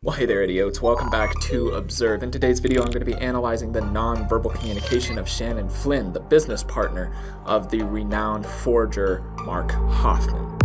Well, hey there, idiots. Welcome back to Observe. In today's video, I'm going to be analyzing the non-verbal communication of Shannon Flynn, the business partner of the renowned forger Mark Hofman.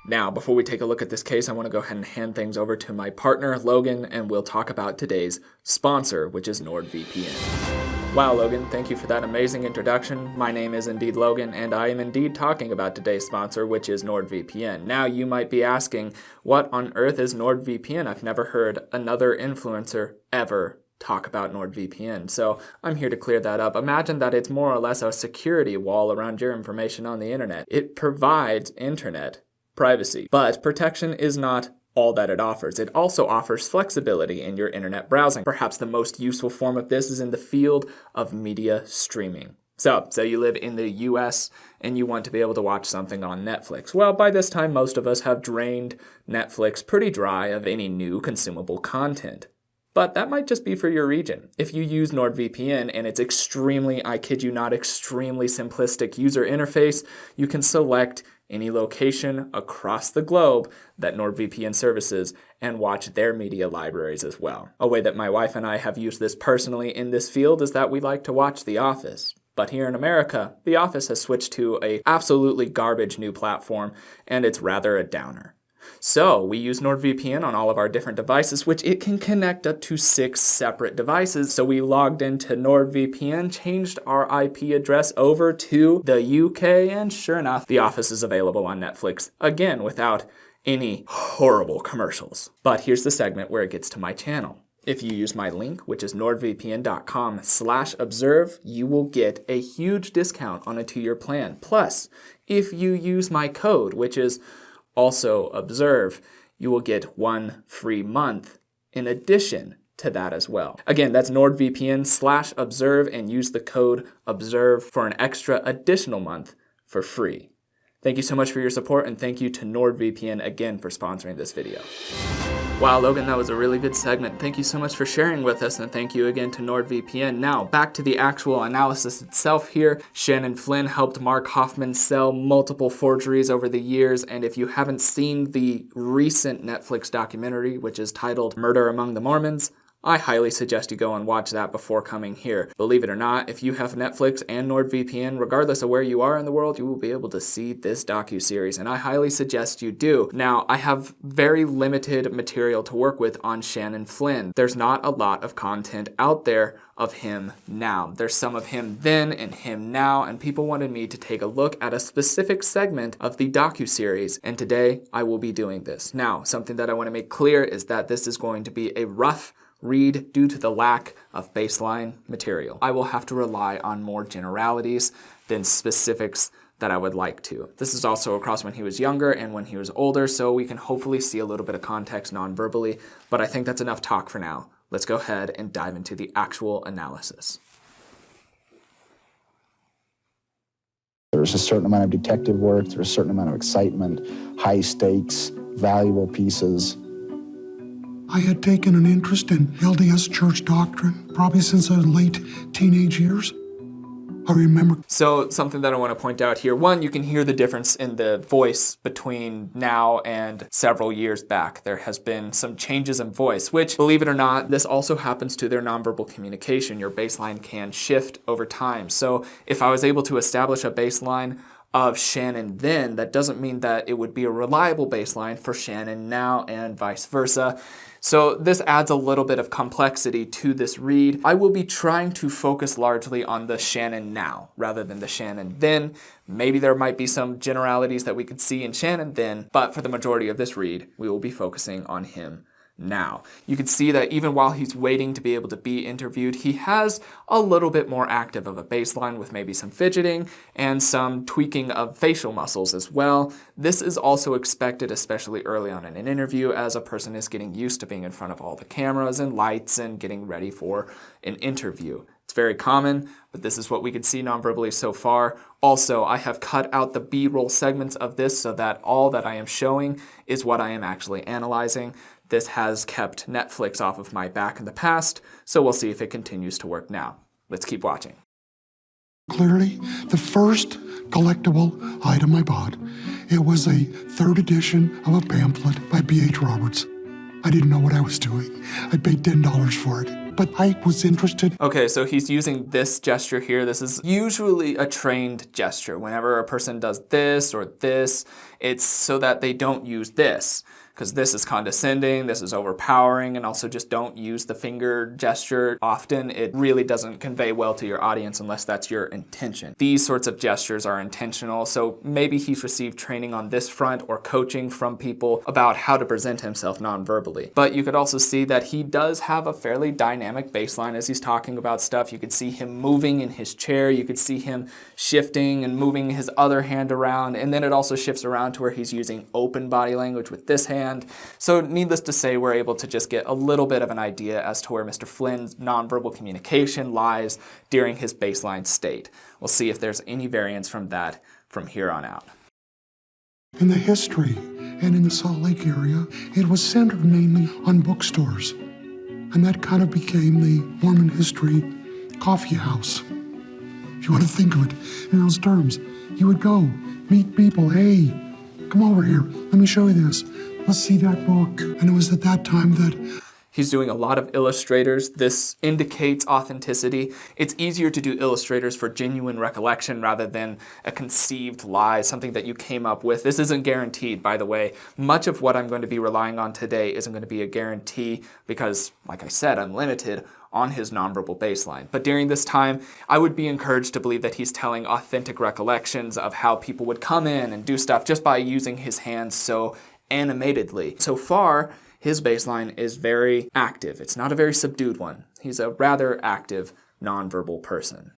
Now, before we take a look at this case, I want to go ahead and hand things over to my partner, Logan, and we'll talk about today's sponsor, which is NordVPN. Wow, Logan, thank you for that amazing introduction. My name is indeed Logan, and I am indeed talking about today's sponsor, which is NordVPN. Now, you might be asking, what on earth is NordVPN? I've never heard another influencer ever talk about NordVPN, so I'm here to clear that up. Imagine that it's more or less a security wall around your information on the internet. It provides internet privacy, but protection is not all that it offers. It also offers flexibility in your internet browsing. Perhaps the most useful form of this is in the field of media streaming. So you live in the US and you want to be able to watch something on Netflix. Well, by this time, most of us have drained Netflix pretty dry of any new consumable content. But that might just be for your region. If you use NordVPN and its extremely, I kid you not, extremely simplistic user interface, you can select any location across the globe that NordVPN services and watch their media libraries as well. A way that my wife and I have used this personally in this field is that we like to watch The Office. But here in America, The Office has switched to a absolutely garbage new platform, and it's rather a downer. So we use NordVPN on all of our different devices, which it can connect up to 6 separate devices. So we logged into NordVPN, changed our IP address over to the UK, and sure enough, The Office is available on Netflix, again, without any horrible commercials. But here's the segment where it gets to my channel. If you use my link, which is nordvpn.com/observe, you will get a huge discount on a 2-year plan. Plus, if you use my code, which is also observe, you will get 1 free month in addition to that as well. Again, that's nordvpn/observe and use the code observe for an extra additional month for free. Thank you so much for your support, and thank you to NordVPN again for sponsoring this video. Wow, Logan, that was a really good segment. Thank you so much for sharing with us, and thank you again to NordVPN. Now, back to the actual analysis itself here. Shannon Flynn helped Mark Hofman sell multiple forgeries over the years, and if you haven't seen the recent Netflix documentary, which is titled Murder Among the Mormons, I highly suggest you go and watch that before coming here. Believe it or not, if you have Netflix and NordVPN, regardless of where you are in the world, you will be able to see this docuseries, and I highly suggest you do. Now, I have very limited material to work with on Shannon Flynn. There's not a lot of content out there of him now. There's some of him then and him now, and people wanted me to take a look at a specific segment of the docuseries, and today I will be doing this. Now, something that I want to make clear is that this is going to be a rough read due to the lack of baseline material. I will have to rely on more generalities than specifics that I would like to. This is also across when he was younger and when he was older, so we can hopefully see a little bit of context non-verbally, but I think that's enough talk for now. Let's go ahead and dive into the actual analysis. There's a certain amount of detective work, there's a certain amount of excitement, high stakes, valuable pieces. I had taken an interest in LDS church doctrine, probably since I was late teenage years. I remember. So something that I want to point out here, one, you can hear the difference in the voice between now and several years back. There has been some changes in voice, which, believe it or not, this also happens to their nonverbal communication. Your baseline can shift over time. So if I was able to establish a baseline of Shannon then, that doesn't mean that it would be a reliable baseline for Shannon now and vice versa. So this adds a little bit of complexity to this read. I will be trying to focus largely on the Shannon now rather than the Shannon then. Maybe there might be some generalities that we could see in Shannon then, but for the majority of this read, we will be focusing on him now. You can see that even while he's waiting to be able to be interviewed, he has a little bit more active of a baseline with maybe some fidgeting and some tweaking of facial muscles as well. This is also expected, especially early on in an interview, as a person is getting used to being in front of all the cameras and lights and getting ready for an interview. It's very common, but this is what we can see non-verbally so far. Also, I have cut out the B-roll segments of this so that all that I am showing is what I am actually analyzing. This has kept Netflix off of my back in the past, so we'll see if it continues to work now. Let's keep watching. Clearly, the first collectible item I bought, it was a 3rd edition of a pamphlet by B.H. Roberts. I didn't know what I was doing. I paid $10 for it, but I was interested. Okay, so he's using this gesture here. This is usually a trained gesture. Whenever a person does this or this, it's so that they don't use this, because this is condescending, this is overpowering, and also just don't use the finger gesture often. It really doesn't convey well to your audience unless that's your intention. These sorts of gestures are intentional, so maybe he's received training on this front or coaching from people about how to present himself non-verbally. But you could also see that he does have a fairly dynamic baseline as he's talking about stuff. You could see him moving in his chair, you could see him shifting and moving his other hand around, and then it also shifts around to where he's using open body language with this hand. So needless to say, we're able to just get a little bit of an idea as to where Mr. Flynn's nonverbal communication lies during his baseline state. We'll see if there's any variance from that from here on out. In the history and in the Salt Lake area, it was centered mainly on bookstores. And that kind of became the Mormon history coffee house. If you want to think of it in those terms, you would go, meet people, hey, come over here, let me show you this. Let's see that book. And it was at that time that he's doing a lot of illustrators. This indicates authenticity. It's easier to do illustrators for genuine recollection rather than a conceived lie, something that you came up with. This isn't guaranteed, by the way. Much of what I'm going to be relying on today isn't going to be a guarantee because, like I said, I'm limited on his nonverbal baseline. But during this time, I would be encouraged to believe that he's telling authentic recollections of how people would come in and do stuff just by using his hands so animatedly. So far, his baseline is very active. It's not a very subdued one. He's a rather active, nonverbal person.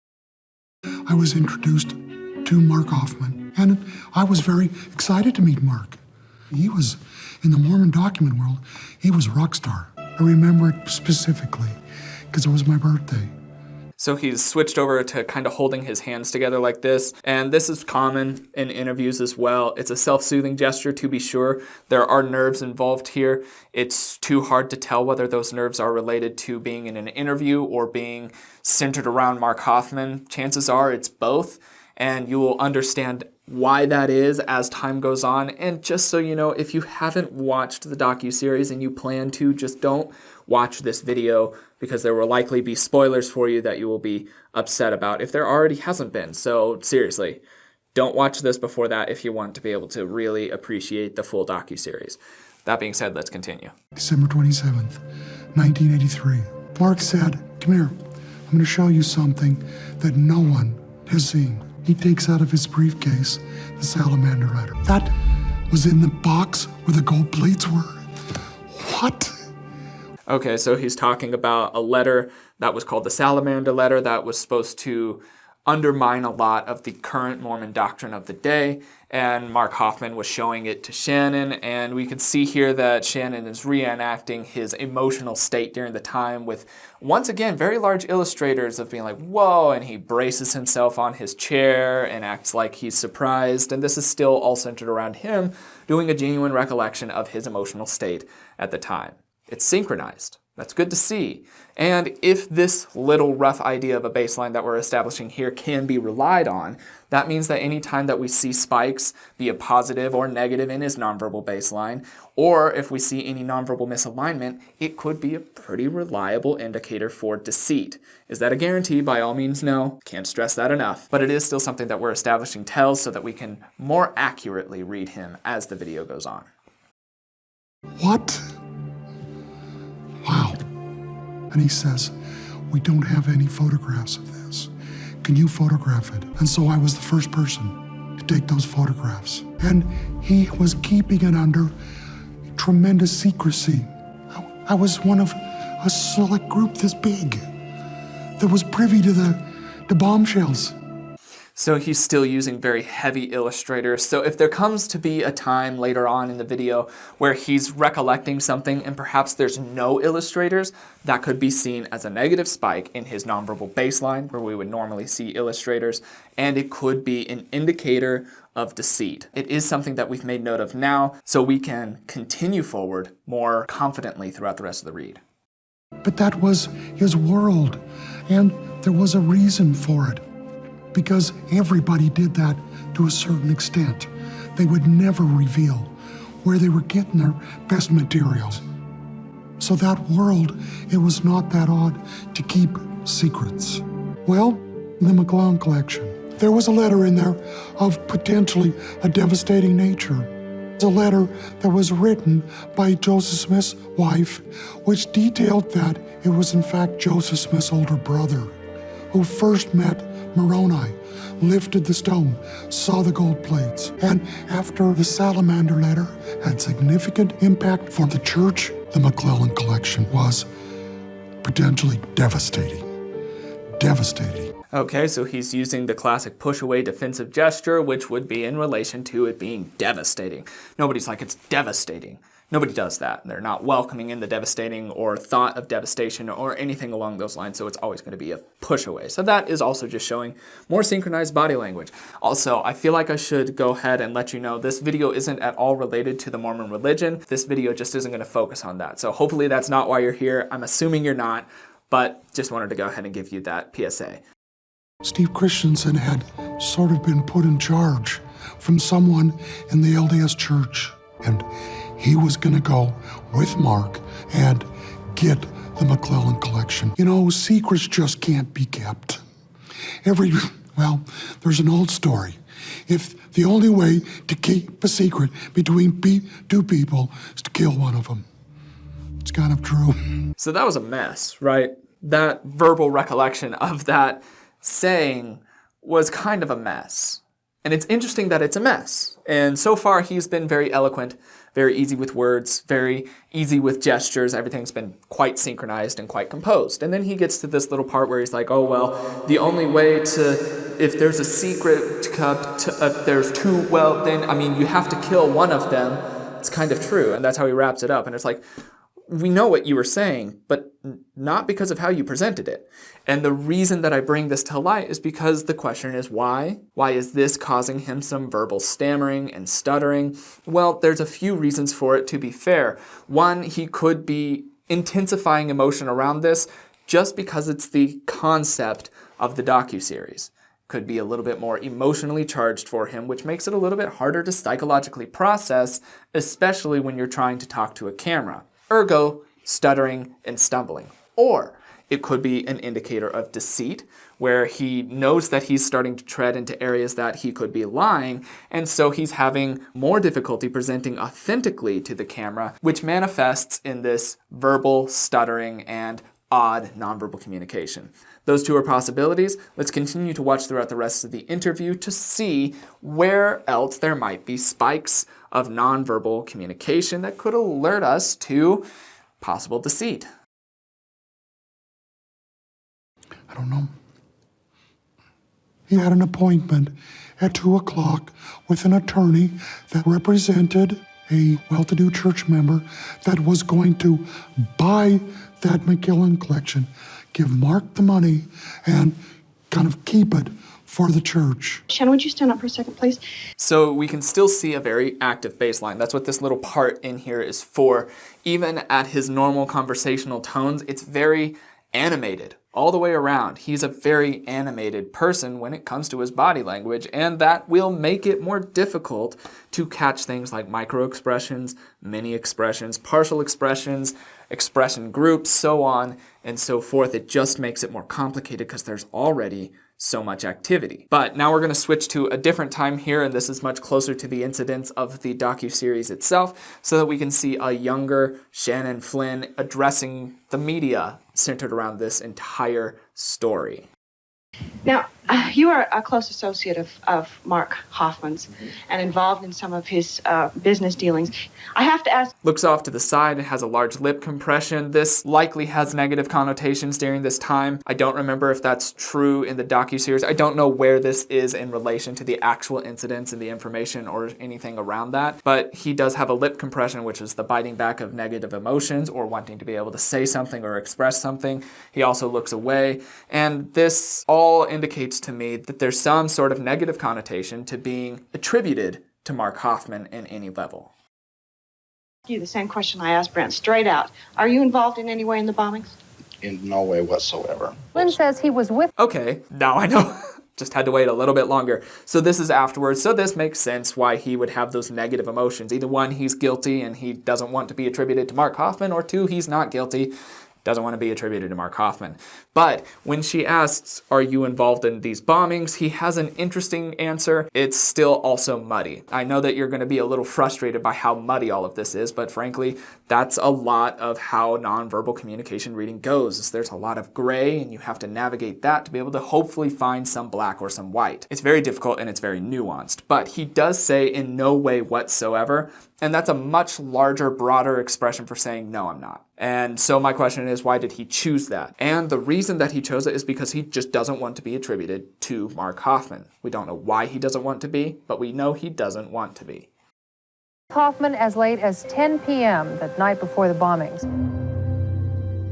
I was introduced to Mark Hofman, and I was very excited to meet Mark. He was, in the Mormon document world, he was a rock star. I remember it specifically because it was my birthday. So he's switched over to kind of holding his hands together like this, and this is common in interviews as well. It's a self-soothing gesture, to be sure. There are nerves involved here. It's too hard to tell whether those nerves are related to being in an interview or being centered around Mark Hofman. Chances are it's both, and you will understand why that is as time goes on. And just so you know, if you haven't watched the docuseries and you plan to, just don't watch this video because there will likely be spoilers for you that you will be upset about if there already hasn't been. So seriously, don't watch this before that if you want to be able to really appreciate the full docuseries. That being said, let's continue. December 27th, 1983. Mark said, come here, I'm going to show you something that no one has seen. He takes out of his briefcase the salamander letter. That was in the box where the gold plates were. What? Okay, so he's talking about a letter that was called the Salamander Letter that was supposed to undermine a lot of the current Mormon doctrine of the day, and Mark Hofman was showing it to Shannon, and we can see here that Shannon is reenacting his emotional state during the time with, once again, very large illustrators of being like, whoa, and he braces himself on his chair and acts like he's surprised, and this is still all centered around him doing a genuine recollection of his emotional state at the time. It's synchronized. That's good to see. And if this little rough idea of a baseline that we're establishing here can be relied on, that means that any time that we see spikes, be it positive or negative in his nonverbal baseline, or if we see any nonverbal misalignment, it could be a pretty reliable indicator for deceit. Is that a guarantee? By all means, no. Can't stress that enough. But it is still something that we're establishing tells so that we can more accurately read him as the video goes on. What? Wow. And he says, we don't have any photographs of this. Can you photograph it? And so I was the first person to take those photographs. And he was keeping it under tremendous secrecy. I was one of a select group this big that was privy to the bombshells. So he's still using very heavy illustrators. So if there comes to be a time later on in the video where he's recollecting something and perhaps there's no illustrators, that could be seen as a negative spike in his nonverbal baseline where we would normally see illustrators, and it could be an indicator of deceit. It is something that we've made note of now so we can continue forward more confidently throughout the rest of the read. But that was his world, and there was a reason for it. Because everybody did that to a certain extent. They would never reveal where they were getting their best materials. So that world, it was not that odd to keep secrets. Well, the McClellan collection, there was a letter in there of potentially a devastating nature. It's a letter that was written by Joseph Smith's wife, which detailed that it was in fact Joseph Smith's older brother who first met Moroni, lifted the stone, saw the gold plates, and after the Salamander letter had significant impact for the church, the McClellan collection was potentially devastating. Devastating. Okay, so he's using the classic push-away defensive gesture, which would be in relation to it being devastating. Nobody's like, it's devastating. Nobody does that. They're not welcoming in the devastating or thought of devastation or anything along those lines, so it's always going to be a push-away. So that is also just showing more synchronized body language. Also, I feel like I should go ahead and let you know this video isn't at all related to the Mormon religion. This video just isn't going to focus on that. So hopefully that's not why you're here. I'm assuming you're not, but just wanted to go ahead and give you that PSA. Steve Christensen had sort of been put in charge from someone in the LDS church, and he was going to go with Mark and get the McClellan collection. You know, secrets just can't be kept. There's an old story. If the only way to keep a secret between two people is to kill one of them. It's kind of true. So that was a mess, right? That verbal recollection of that saying was kind of a mess. And it's interesting that it's a mess. And so far he's been very eloquent, very easy with words, very easy with gestures. Everything's been quite synchronized and quite composed. And then he gets to this little part where he's like, oh, well, the only way to, if there's a secret, if there's two, well, then, I mean, you have to kill one of them. It's kind of true. And that's how he wraps it up. And it's like, we know what you were saying, but not because of how you presented it. And the reason that I bring this to light is because the question is why? Why is this causing him some verbal stammering and stuttering? Well, there's a few reasons for it, to be fair. One, he could be intensifying emotion around this just because it's the concept of the docuseries. Could be a little bit more emotionally charged for him, which makes it a little bit harder to psychologically process, especially when you're trying to talk to a camera. Ergo, stuttering and stumbling. Or it could be an indicator of deceit, where he knows that he's starting to tread into areas that he could be lying, and so he's having more difficulty presenting authentically to the camera, which manifests in this verbal stuttering and odd nonverbal communication. Those two are possibilities. Let's continue to watch throughout the rest of the interview to see where else there might be spikes of nonverbal communication that could alert us to possible deceit. I don't know. He had an appointment at 2 o'clock with an attorney that represented a well-to-do church member that was going to buy that McClellan collection, give Mark the money, and kind of keep it for the church. Shannon, would you stand up for a second, please? So we can still see a very active baseline. That's what this little part in here is for. Even at his normal conversational tones, it's very animated all the way around. He's a very animated person when it comes to his body language, and that will make it more difficult to catch things like micro-expressions, mini-expressions, partial expressions, expression groups, so on and so forth. It just makes it more complicated because there's already so much activity. But now we're going to switch to a different time here, and this is much closer to the incidents of the docuseries itself, so that we can see a younger Shannon Flynn addressing the media centered around this entire story. Now, you are a close associate of Mark Hofman's and involved in some of his business dealings. I have to ask... Looks off to the side and has a large lip compression. This likely has negative connotations during this time. I don't remember if that's true in the docuseries. I don't know where this is in relation to the actual incidents and the information or anything around that, but he does have a lip compression, which is the biting back of negative emotions or wanting to be able to say something or express something. He also looks away, and this all indicates to me that there's some sort of negative connotation to being attributed to Mark Hofman in any level. You the same question I asked Brent, straight out. Are you involved in any way in the bombings? In no way whatsoever. Flynn says he was with... Okay, now I know. Just had to wait a little bit longer. So this is afterwards, so this makes sense why he would have those negative emotions. Either one, he's guilty and he doesn't want to be attributed to Mark Hofman, or two, he's not guilty, doesn't want to be attributed to Mark Hofman. But when she asks, are you involved in these bombings, he has an interesting answer. It's still also muddy. I know that you're going to be a little frustrated by how muddy all of this is, but frankly, that's a lot of how nonverbal communication reading goes. There's a lot of gray, and you have to navigate that to be able to hopefully find some black or some white. It's very difficult and it's very nuanced, but he does say in no way whatsoever, and that's a much larger, broader expression for saying, no, I'm not. And so my question is, why did he choose that? And the reason that he chose it is because he just doesn't want to be attributed to Mark Hofman. We don't know why he doesn't want to be, but we know he doesn't want to be. Hofman as late as 10 p.m. the night before the bombings.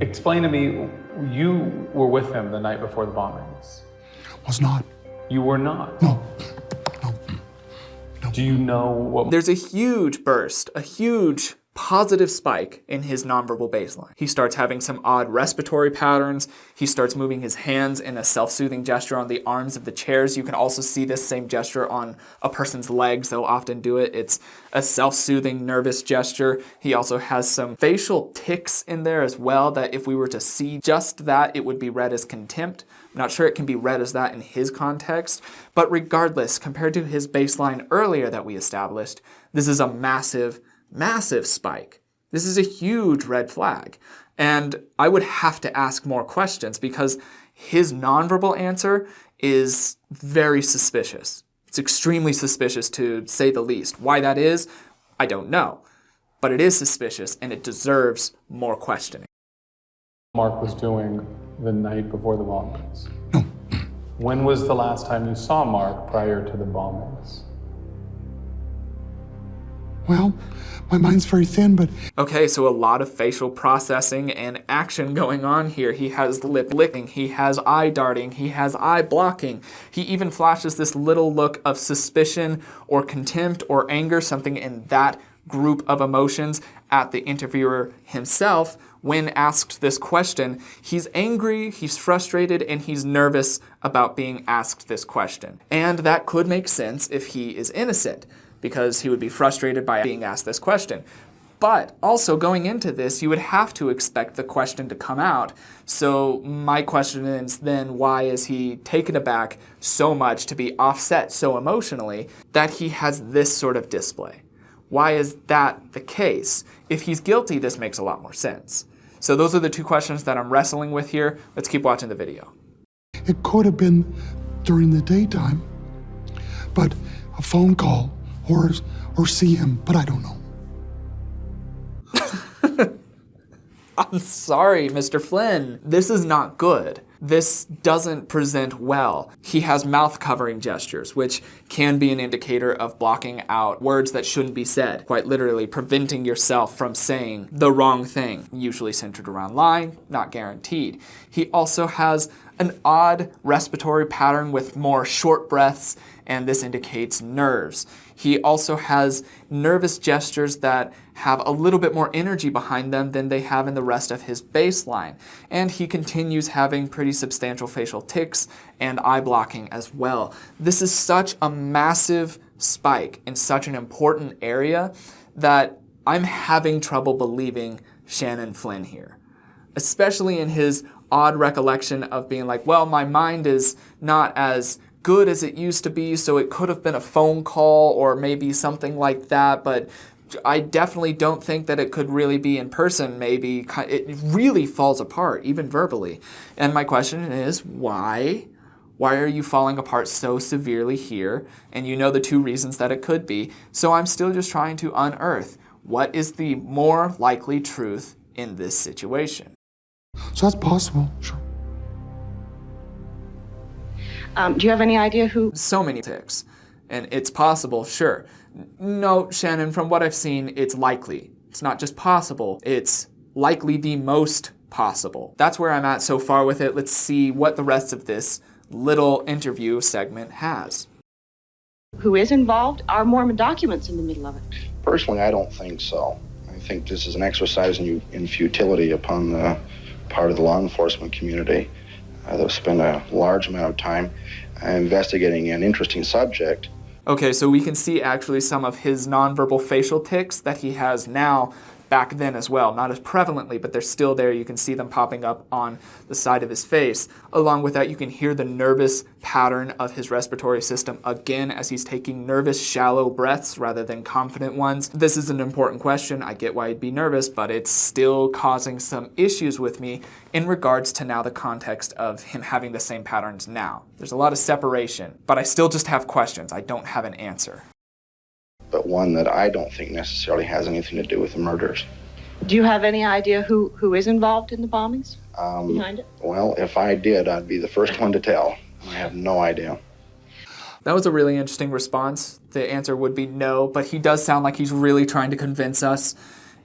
Explain to me, you were with him the night before the bombings. Was not. You were not? No. Do you know what... There's a huge burst, a huge positive spike in his nonverbal baseline. He starts having some odd respiratory patterns. He starts moving his hands in a self-soothing gesture on the arms of the chairs. You can also see this same gesture on a person's legs. They'll often do it. It's a self-soothing, nervous gesture. He also has some facial tics in there as well that if we were to see just that, it would be read as contempt. I'm not sure it can be read as that in his context, but regardless, compared to his baseline earlier that we established, this is a massive spike. This is a huge red flag. And I would have to ask more questions because his nonverbal answer is very suspicious. It's extremely suspicious to say the least. Why that is, I don't know. But it is suspicious and it deserves more questioning. Mark was doing the night before the bombings? No. When was the last time you saw Mark prior to the bombings? Well, my mind's very thin, but... Okay, so a lot of facial processing and action going on here. He has lip licking, he has eye darting, he has eye blocking. He even flashes this little look of suspicion or contempt or anger, something in that group of emotions at the interviewer himself. When asked this question, he's angry, he's frustrated, and he's nervous about being asked this question. And that could make sense if he is innocent, because he would be frustrated by being asked this question. But also going into this, you would have to expect the question to come out. So my question is then, why is he taken aback so much to be offset so emotionally that he has this sort of display? Why is that the case? If he's guilty, this makes a lot more sense. So those are the two questions that I'm wrestling with here. Let's keep watching the video. It could have been during the daytime, but a phone call or see him, but I don't know. I'm sorry, Mr. Flynn. This is not good. This doesn't present well. He has mouth covering gestures, which can be an indicator of blocking out words that shouldn't be said, quite literally preventing yourself from saying the wrong thing, usually centered around lying, not guaranteed. He also has an odd respiratory pattern with more short breaths, and this indicates nerves. He also has nervous gestures that have a little bit more energy behind them than they have in the rest of his baseline. And he continues having pretty substantial facial tics and eye blocking as well. This is such a massive spike in such an important area that I'm having trouble believing Shannon Flynn here, especially in his odd recollection of being like, well, my mind is not as good as it used to be, so it could have been a phone call or maybe something like that, but I definitely don't think that it could really be in person. Maybe it really falls apart, even verbally. And my question is, why Why are you falling apart so severely here? And you know the two reasons that it could be. So I'm still just trying to unearth what is the more likely truth in this situation. So that's possible, sure. Do you have any idea who? So many ticks. And it's possible, sure. No, Shannon, from what I've seen, it's likely. It's not just possible, it's likely the most possible. That's where I'm at so far with it. Let's see what the rest of this little interview segment has. Who is involved? Are Mormon documents in the middle of it? Personally, I don't think so. I think this is an exercise in futility upon the part of the law enforcement community. They'll spend a large amount of time investigating an interesting subject. Okay, so we can see actually some of his nonverbal facial tics that he has now back then as well. Not as prevalently, but they're still there. You can see them popping up on the side of his face. Along with that, you can hear the nervous pattern of his respiratory system again as he's taking nervous, shallow breaths rather than confident ones. This is an important question. I get why he'd be nervous, but it's still causing some issues with me in regards to now the context of him having the same patterns now. There's a lot of separation, but I still just have questions. I don't have an answer. But one that I don't think necessarily has anything to do with the murders. Do you have any idea who is involved in the bombings behind it? Well, if I did, I'd be the first one to tell. I have no idea. That was a really interesting response. The answer would be no, but he does sound like he's really trying to convince us,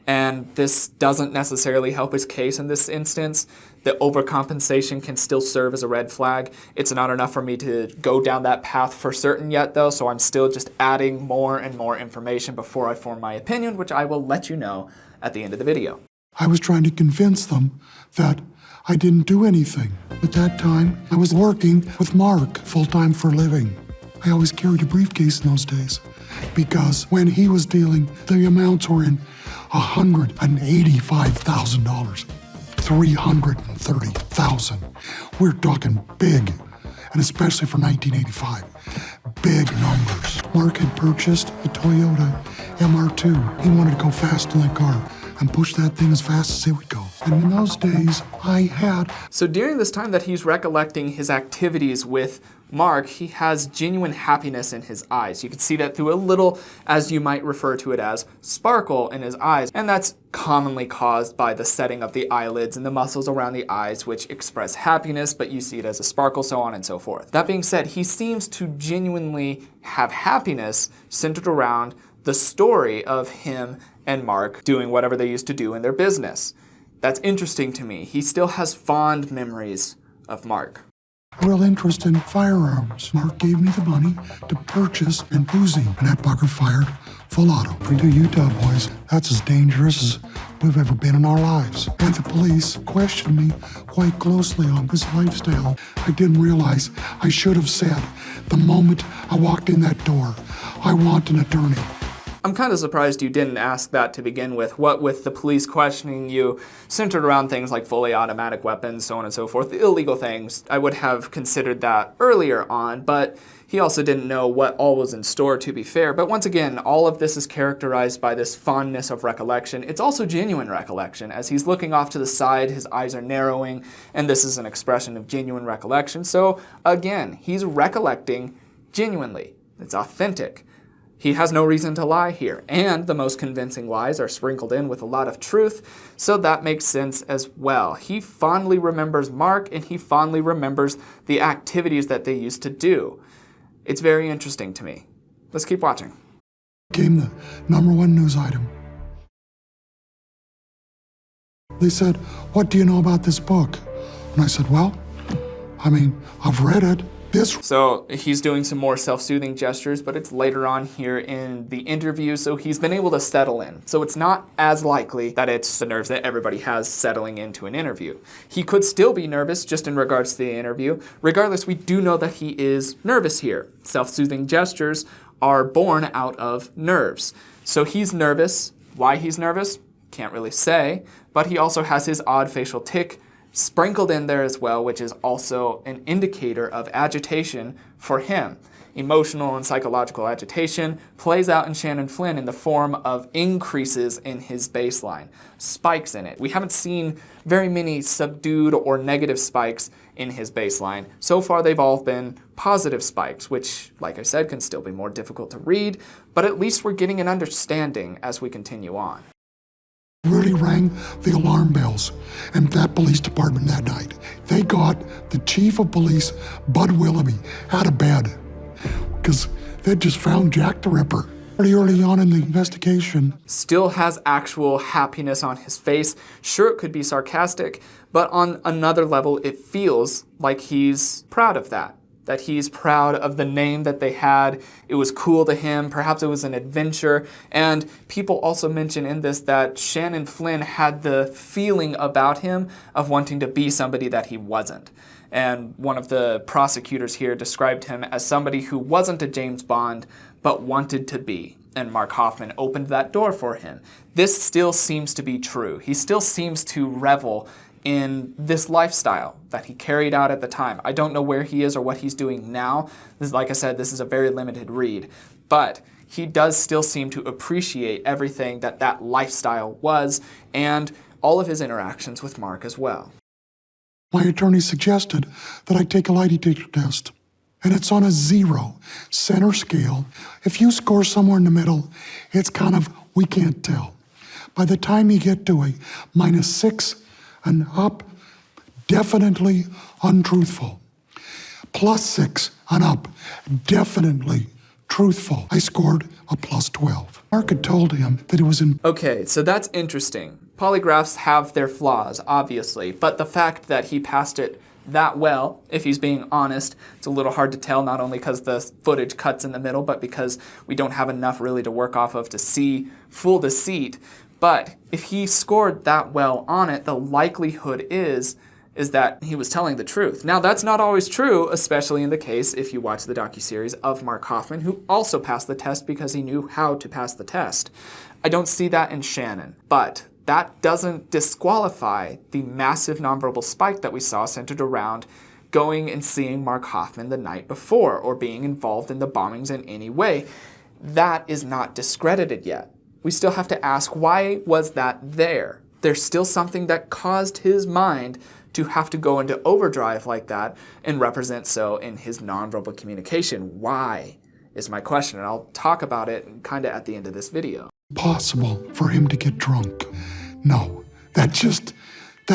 and this doesn't necessarily help his case in this instance. The overcompensation can still serve as a red flag. It's not enough for me to go down that path for certain yet, though, so I'm still just adding more and more information before I form my opinion, which I will let you know at the end of the video. I was trying to convince them that I didn't do anything. At that time, I was working with Mark full-time for a living. I always carried a briefcase in those days because when he was dealing, the amounts were in $185,000. 330,000. We're talking big, and especially for 1985, big numbers. Mark had purchased a Toyota MR2. He wanted to go fast in that car and push that thing as fast as it would go. And in those days, I had... So during this time that he's recollecting his activities with Mark, he has genuine happiness in his eyes. You can see that through a little, as you might refer to it as, sparkle in his eyes. And that's commonly caused by the setting of the eyelids and the muscles around the eyes, which express happiness, but you see it as a sparkle, so on and so forth. That being said, he seems to genuinely have happiness centered around the story of him and Mark doing whatever they used to do in their business. That's interesting to me. He still has fond memories of Mark. A real interest in firearms. Mark gave me the money to purchase an Uzi, and that bugger fired full auto. For you Utah boys, that's as dangerous as we've ever been in our lives. And the police questioned me quite closely on his lifestyle. I didn't realize I should have said the moment I walked in that door, I want an attorney. I'm kind of surprised you didn't ask that to begin with. What with the police questioning you centered around things like fully automatic weapons, so on and so forth, the illegal things, I would have considered that earlier on, but he also didn't know what all was in store, to be fair. But once again, all of this is characterized by this fondness of recollection. It's also genuine recollection. As he's looking off to the side, his eyes are narrowing, and this is an expression of genuine recollection. So again, he's recollecting genuinely. It's authentic. He has no reason to lie here, and the most convincing lies are sprinkled in with a lot of truth, so that makes sense as well. He fondly remembers Mark, and he fondly remembers the activities that they used to do. It's very interesting to me. Let's keep watching. Became the #1 news item. They said, "What do you know about this book?" And I said, "Well, I've read it." So he's doing some more self-soothing gestures, but it's later on here in the interview, so he's been able to settle in. So it's not as likely that it's the nerves that everybody has settling into an interview. He could still be nervous just in regards to the interview. Regardless, we do know that he is nervous here. Self-soothing gestures are born out of nerves. So he's nervous. Why he's nervous? Can't really say, but he also has his odd facial tic sprinkled in there as well, which is also an indicator of agitation for him. Emotional and psychological agitation plays out in Shannon Flynn in the form of increases in his baseline, spikes in it. We haven't seen very many subdued or negative spikes in his baseline. So far, they've all been positive spikes, which, like I said, can still be more difficult to read, but at least we're getting an understanding as we continue on. Really rang the alarm bells in that police department that night. They got the chief of police, Bud Willoughby, out of bed because they just found Jack the Ripper. Pretty early on in the investigation. Still has actual happiness on his face. Sure, it could be sarcastic, but on another level, it feels like he's proud of that. That he's proud of the name that they had. It was cool to him. Perhaps it was an adventure. And people also mention in this that Shannon Flynn had the feeling about him of wanting to be somebody that he wasn't. And one of the prosecutors here described him as somebody who wasn't a James Bond, but wanted to be. And Mark Hofman opened that door for him. This still seems to be true. He still seems to revel in this lifestyle that he carried out at the time. I don't know where he is or what he's doing now. This, like I said, this is a very limited read. But he does still seem to appreciate everything that that lifestyle was and all of his interactions with Mark as well. My attorney suggested that I take a lie detector test, and it's on a 0 center scale. If you score somewhere in the middle, it's kind of, we can't tell. By the time you get to a -6 and up, definitely untruthful. +6 and up, definitely truthful. I scored a +12. Mark had told him that it was in... Okay, so that's interesting. Polygraphs have their flaws, obviously, but the fact that he passed it that well, if he's being honest, it's a little hard to tell, not only because the footage cuts in the middle, but because we don't have enough really to work off of to see full deceit. But if he scored that well on it, the likelihood is that he was telling the truth. Now, that's not always true, especially in the case, if you watch the docuseries, of Mark Hofman, who also passed the test because he knew how to pass the test. I don't see that in Shannon, but that doesn't disqualify the massive nonverbal spike that we saw centered around going and seeing Mark Hofman the night before, or being involved in the bombings in any way. That is not discredited yet. We still have to ask, why was that there? There's still something that caused his mind to have to go into overdrive like that and represent so in his nonverbal communication. Why is my question, and I'll talk about it kind of at the end of this video. Possible for him to get drunk. No, that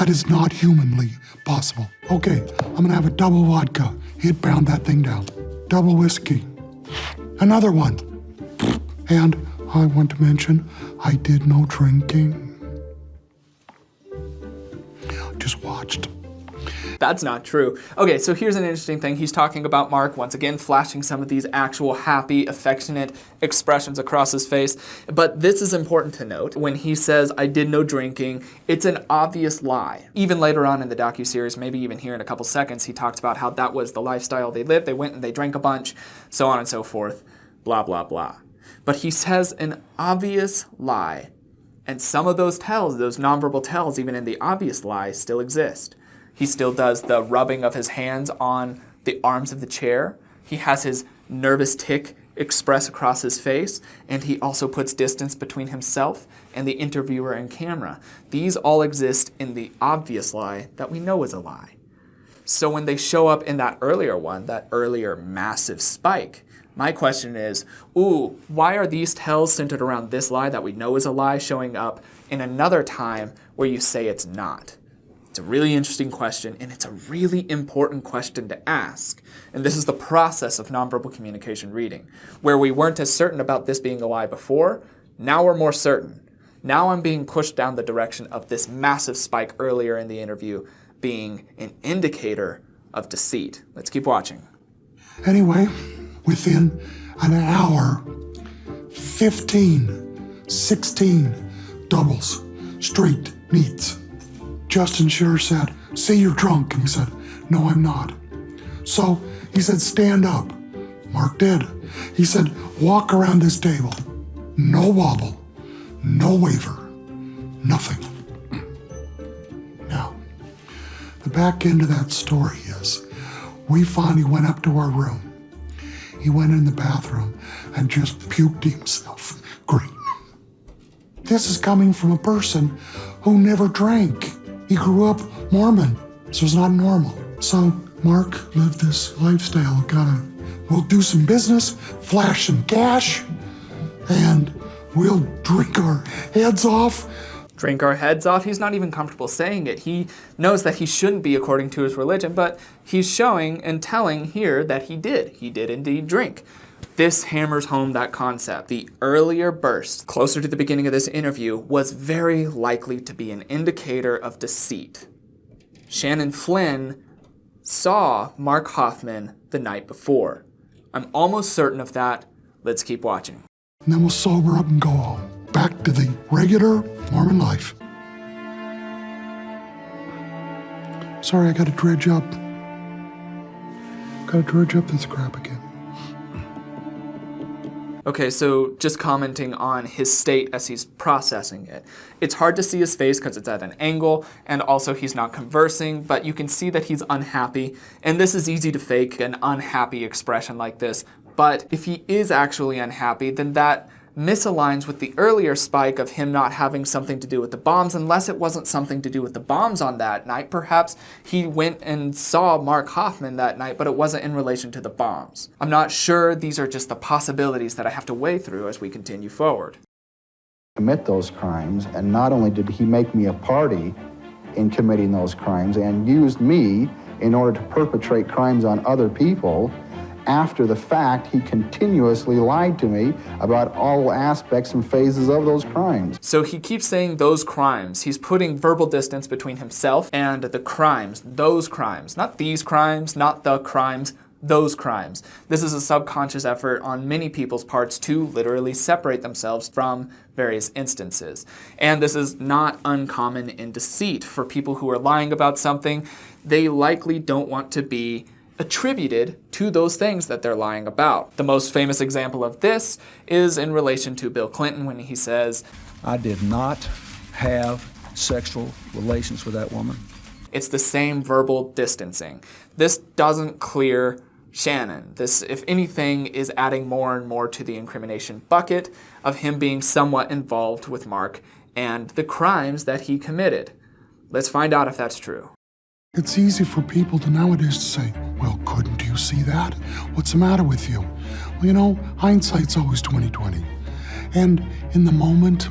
is not humanly possible. Okay, I'm gonna have a double vodka. He'd pound that thing down. Double whiskey. Another one. And I want to mention, I did no drinking. Just watched. That's not true. Okay, so here's an interesting thing. He's talking about Mark, once again, flashing some of these actual happy, affectionate expressions across his face. But this is important to note. When he says, I did no drinking, it's an obvious lie. Even later on in the docuseries, maybe even here in a couple seconds, he talks about how that was the lifestyle they lived. They went and they drank a bunch, so on and so forth, blah, blah, blah. But he says an obvious lie. And some of those tells, those nonverbal tells, even in the obvious lie, still exist. He still does the rubbing of his hands on the arms of the chair. He has his nervous tic express across his face, and he also puts distance between himself and the interviewer and camera. These all exist in the obvious lie that we know is a lie. So when they show up in that earlier one, that earlier massive spike, my question is, why are these tells centered around this lie that we know is a lie showing up in another time where you say it's not? It's a really interesting question, and it's a really important question to ask. And this is the process of nonverbal communication reading, where we weren't as certain about this being a lie before. Now we're more certain. Now I'm being pushed down the direction of this massive spike earlier in the interview being an indicator of deceit. Let's keep watching. Anyway, within an hour, 15, 16 doubles, straight meets. Justin Scherer said, see, you're drunk. And he said, no, I'm not. So he said, stand up. Mark did. He said, walk around this table. No wobble, no waver, nothing. Now, the back end of that story is, we finally went up to our room. He went in the bathroom and just puked himself green. This is coming from a person who never drank. He grew up Mormon, so it's not normal. So Mark lived this lifestyle, we'll do some business, flash some cash, and we'll drink our heads off. Drink our heads off? He's not even comfortable saying it. He knows that he shouldn't be according to his religion, but he's showing and telling here that he did. He did indeed drink. This hammers home that concept. The earlier burst, closer to the beginning of this interview, was very likely to be an indicator of deceit. Shannon Flynn saw Mark Hofman the night before. I'm almost certain of that. Let's keep watching. And then we'll sober up and go home. Back to the regular Mormon life. Sorry, I gotta dredge up. This crap again. Okay, so just commenting on his state as he's processing it. It's hard to see his face because it's at an angle, and also he's not conversing, but you can see that he's unhappy, and this is easy to fake, an unhappy expression like this. But if he is actually unhappy, then that misaligns with the earlier spike of him not having something to do with the bombs, unless it wasn't something to do with the bombs on that night. Perhaps he went and saw Mark Hofman that night, but it wasn't in relation to the bombs. I'm not sure. These are just the possibilities that I have to weigh through as we continue forward. Commit those crimes, and not only did he make me a party in committing those crimes and used me in order to perpetrate crimes on other people, after the fact, he continuously lied to me about all aspects and phases of those crimes. So he keeps saying those crimes. He's putting verbal distance between himself and the crimes, those crimes. Not these crimes, not the crimes, those crimes. This is a subconscious effort on many people's parts to literally separate themselves from various instances. And this is not uncommon in deceit. For people who are lying about something, they likely don't want to be attributed to those things that they're lying about. The most famous example of this is in relation to Bill Clinton when he says, "I did not have sexual relations with that woman." It's the same verbal distancing. This doesn't clear Shannon. This, if anything, is adding more and more to the incrimination bucket of him being somewhat involved with Mark and the crimes that he committed. Let's find out if that's true. It's easy for people to nowadays to say, well, couldn't you see that? What's the matter with you? Well, you know, hindsight's always 20/20. And in the moment,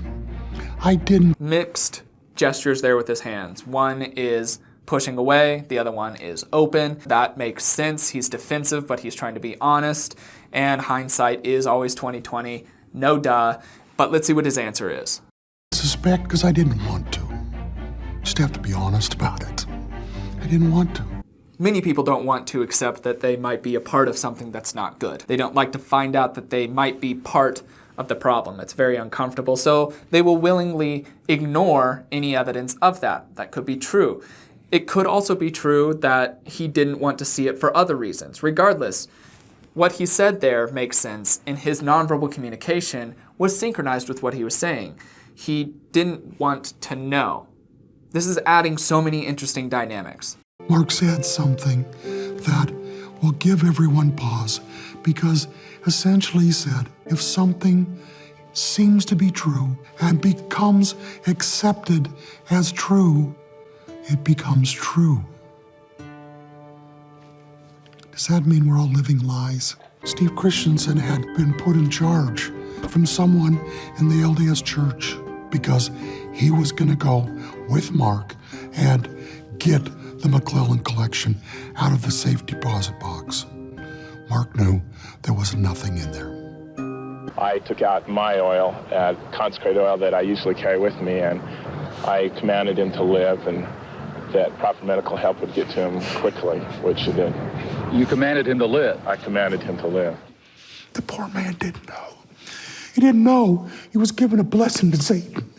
I didn't. Mixed gestures there with his hands. One is pushing away, the other one is open. That makes sense. He's defensive, but he's trying to be honest. And hindsight is always 20/20. No duh. But let's see what his answer is. Suspect because I didn't want to. Just have to be honest about it. I didn't want to. Many people don't want to accept that they might be a part of something that's not good. They don't like to find out that they might be part of the problem. It's very uncomfortable, so they will willingly ignore any evidence of that. That could be true. It could also be true that he didn't want to see it for other reasons. Regardless, what he said there makes sense, and his nonverbal communication was synchronized with what he was saying. He didn't want to know. This is adding so many interesting dynamics. Mark said something that will give everyone pause, because essentially he said, if something seems to be true and becomes accepted as true, it becomes true. Does that mean we're all living lies? Steve Christensen had been put in charge from someone in the LDS church because he was going to go with Mark and get the McClellan collection out of the safe deposit box. Mark knew there was nothing in there. I took out my oil, consecrated oil that I usually carry with me, and I commanded him to live and that proper medical help would get to him quickly, which it did. You commanded him to live? I commanded him to live. The poor man didn't know. He didn't know he was giving a blessing to Satan.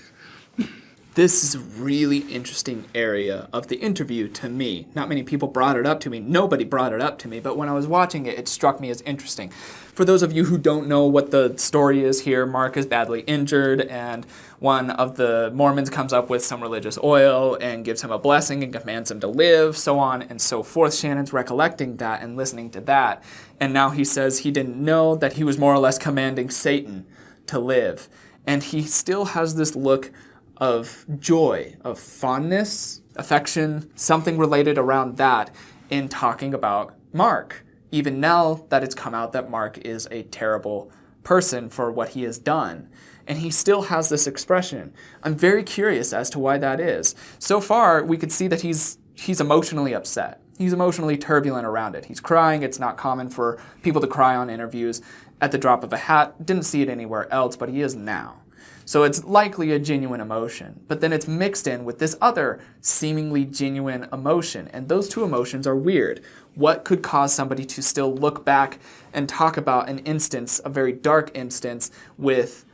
This is a really interesting area of the interview to me. Not many people brought it up to me. Nobody brought it up to me, but when I was watching it, it struck me as interesting. For those of you who don't know what the story is here, Mark is badly injured, and one of the Mormons comes up with some religious oil and gives him a blessing and commands him to live, so on and so forth. Shannon's recollecting that and listening to that, and now he says he didn't know that he was more or less commanding Satan to live. And he still has this look of joy, of fondness, affection, something related around that in talking about Mark, even now that it's come out that Mark is a terrible person for what he has done. And he still has this expression. I'm very curious as to why that is. So far, we could see that he's emotionally upset. He's emotionally turbulent around it. He's crying. It's not common for people to cry on interviews at the drop of a hat. Didn't see it anywhere else, but he is now. So it's likely a genuine emotion. But then it's mixed in with this other seemingly genuine emotion. And those two emotions are weird. What could cause somebody to still look back and talk about an instance, a very dark instance, with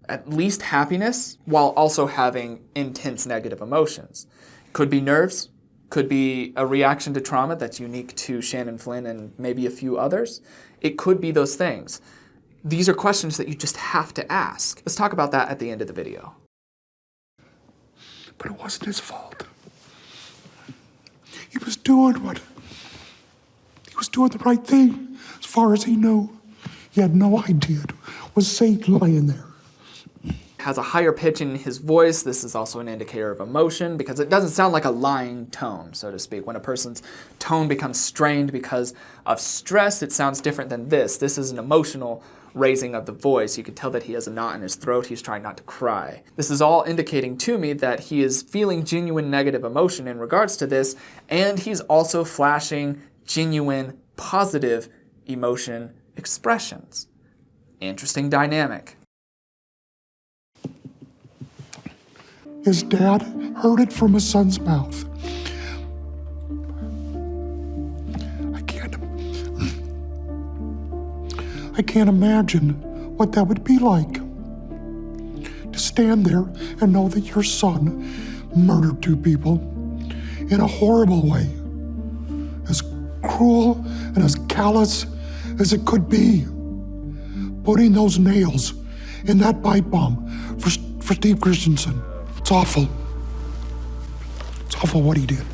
at least happiness while also having intense negative emotions? Could be nerves, could be a reaction to trauma that's unique to Shannon Flynn and maybe a few others. It could be those things. These are questions that you just have to ask. Let's talk about that at the end of the video. But it wasn't his fault. He was doing the right thing as far as he knew. He had no idea it was Satan lying there. Has a higher pitch in his voice. This is also an indicator of emotion because it doesn't sound like a lying tone, so to speak. When a person's tone becomes strained because of stress, it sounds different than this. This is an emotional raising of the voice. You can tell that he has a knot in his throat. He's trying not to cry. This is all indicating to me that he is feeling genuine negative emotion in regards to this, and he's also flashing genuine positive emotion expressions. Interesting dynamic. His dad heard it from his son's mouth. I can't imagine what that would be like. To stand there and know that your son murdered two people in a horrible way. As cruel and as callous as it could be. Putting those nails in that bite bomb for Steve Christensen. It's awful. It's awful what he did.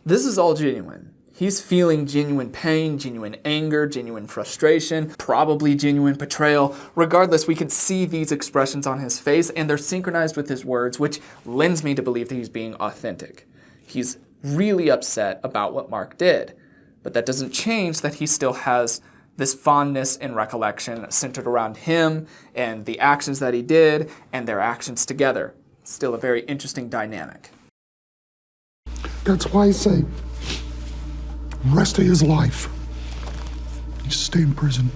This is all genuine. He's feeling genuine pain, genuine anger, genuine frustration, probably genuine betrayal. Regardless, we can see these expressions on his face, and they're synchronized with his words, which lends me to believe that he's being authentic. He's really upset about what Mark did, but that doesn't change that he still has this fondness and recollection centered around him and the actions that he did and their actions together. Still a very interesting dynamic. That's why I say, rest of his life, he should stay in prison.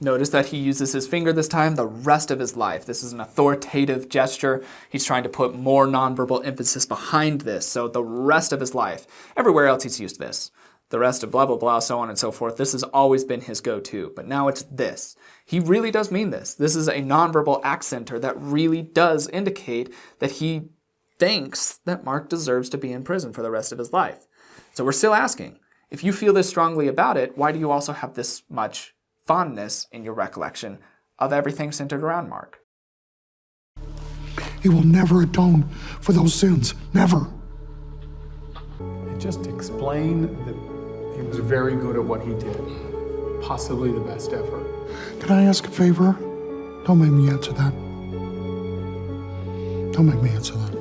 Notice that he uses his finger this time, the rest of his life. This is an authoritative gesture. He's trying to put more nonverbal emphasis behind this, so the rest of his life. Everywhere else he's used this. The rest of blah, blah, blah, so on and so forth. This has always been his go-to, but now it's this. He really does mean this. This is a nonverbal accenter that really does indicate that he thinks that Mark deserves to be in prison for the rest of his life. So we're still asking, if you feel this strongly about it, why do you also have this much fondness in your recollection of everything centered around Mark? He will never atone for those sins. Never. Just explain that he was very good at what he did. Possibly the best ever. Can I ask a favor? Don't make me answer that. Don't make me answer that.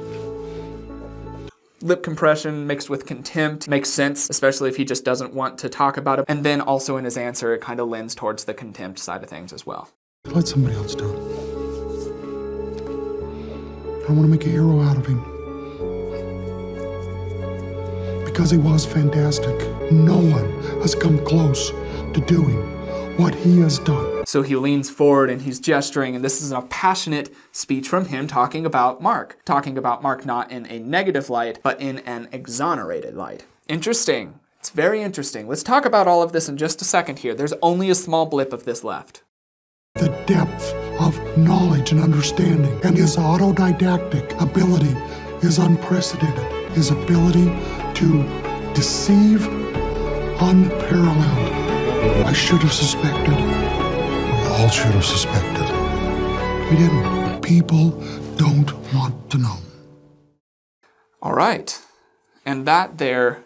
Lip compression mixed with contempt makes sense, especially if he just doesn't want to talk about it. And then also in his answer, it kind of lends towards the contempt side of things as well. Let somebody else do it. I want to make a hero out of him. Because he was fantastic. No one has come close to doing what he has done. So he leans forward and he's gesturing, and this is a passionate speech from him talking about Mark not in a negative light, but in an exonerated light. Interesting. It's very interesting. Let's talk about all of this in just a second here. There's only a small blip of this left. The depth of knowledge and understanding and his autodidactic ability is unprecedented. His ability to deceive, unparalleled. I should have suspected. We all should have suspected. We didn't. People don't want to know. All right. And that there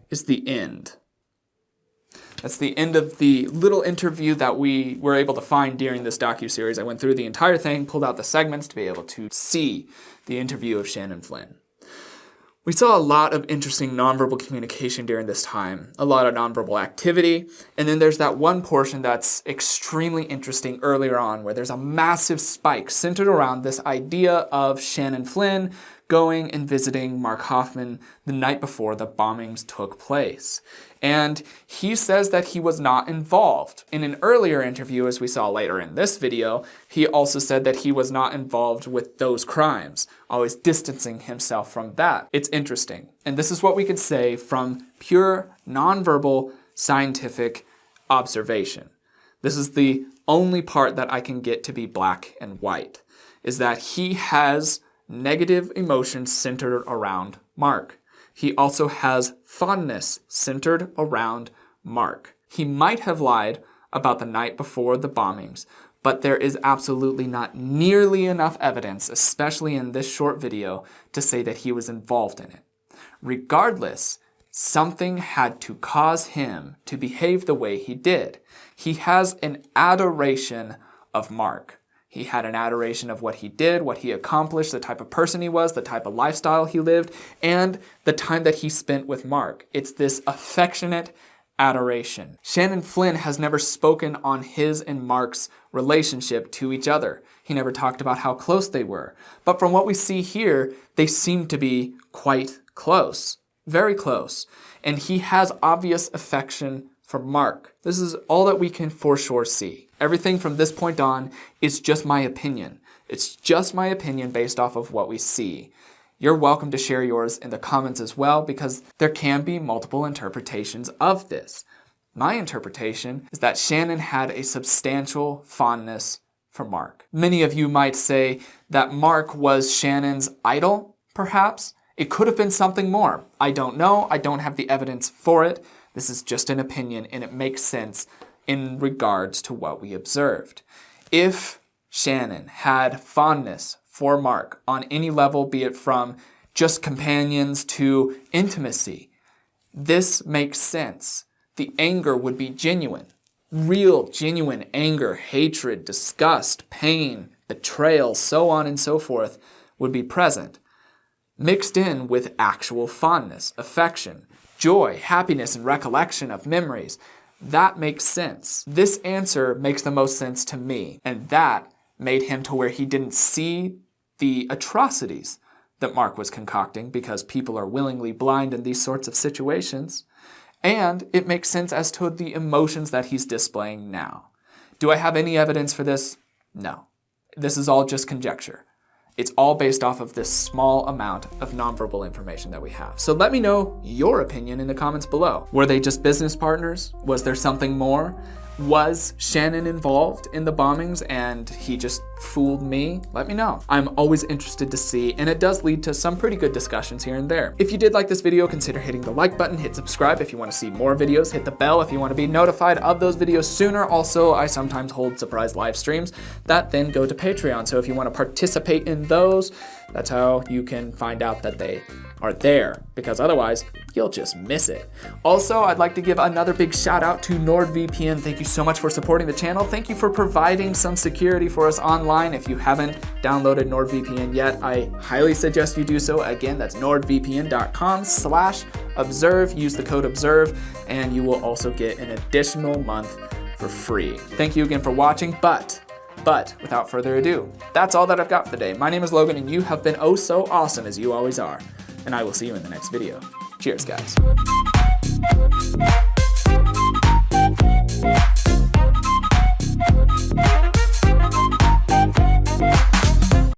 is the end. That's the end of the little interview that we were able to find during this docuseries. I went through the entire thing, pulled out the segments to be able to see the interview of Shannon Flynn. We saw a lot of interesting nonverbal communication during this time, a lot of nonverbal activity, and then there's that one portion that's extremely interesting earlier on where there's a massive spike centered around this idea of Shannon Flynn going and visiting Mark Hofman the night before the bombings took place. And he says that he was not involved. In an earlier interview, as we saw later in this video, he also said that he was not involved with those crimes, always distancing himself from that. It's interesting. And this is what we could say from pure nonverbal scientific observation. This is the only part that I can get to be black and white, is that he has negative emotions centered around Mark. He also has fondness centered around Mark. He might have lied about the night before the bombings, but there is absolutely not nearly enough evidence, especially in this short video, to say that he was involved in it. Regardless, something had to cause him to behave the way he did. He has an adoration of Mark. He had an adoration of what he did, what he accomplished, the type of person he was, the type of lifestyle he lived, and the time that he spent with Mark. It's this affectionate adoration. Shannon Flynn has never spoken on his and Mark's relationship to each other. He never talked about how close they were. But from what we see here, they seem to be quite close, very close. And he has obvious affection for Mark. This is all that we can for sure see. Everything from this point on is just my opinion. It's just my opinion based off of what we see. You're welcome to share yours in the comments as well, because there can be multiple interpretations of this. My interpretation is that Shannon had a substantial fondness for Mark. Many of you might say that Mark was Shannon's idol, perhaps. It could have been something more. I don't know. I don't have the evidence for it. This is just an opinion, and it makes sense in regards to what we observed. If Shannon had fondness for Mark on any level, be it from just companions to intimacy, this makes sense. The anger would be genuine. Real, genuine anger, hatred, disgust, pain, betrayal, so on and so forth would be present, mixed in with actual fondness, affection, joy, happiness, and recollection of memories. That makes sense. This answer makes the most sense to me, and that made him to where he didn't see the atrocities that Mark was concocting, because people are willingly blind in these sorts of situations, and it makes sense as to the emotions that he's displaying now. Do I have any evidence for this? No. This is all just conjecture. It's all based off of this small amount of nonverbal information that we have. So let me know your opinion in the comments below. Were they just business partners? Was there something more? Was Shannon involved in the bombings and he just fooled me? Let me know. I'm always interested to see, and it does lead to some pretty good discussions here and there. If you did like this video, consider hitting the like button, hit subscribe if you want to see more videos, hit the bell if you want to be notified of those videos sooner. Also, I sometimes hold surprise live streams that then go to Patreon. So if you want to participate in those, that's how you can find out that they are there, because otherwise you'll just miss it. Also, I'd like to give another big shout out to NordVPN. Thank you so much for supporting the channel. Thank you for providing some security for us online. If you haven't downloaded NordVPN yet, I highly suggest you do so. Again, that's nordvpn.com/observe. Use the code OBSERVE and you will also get an additional month for free. Thank you again for watching, but without further ado, that's all that I've got for the day. My name is Logan, and you have been oh so awesome, as you always are. And I will see you in the next video. Cheers, guys.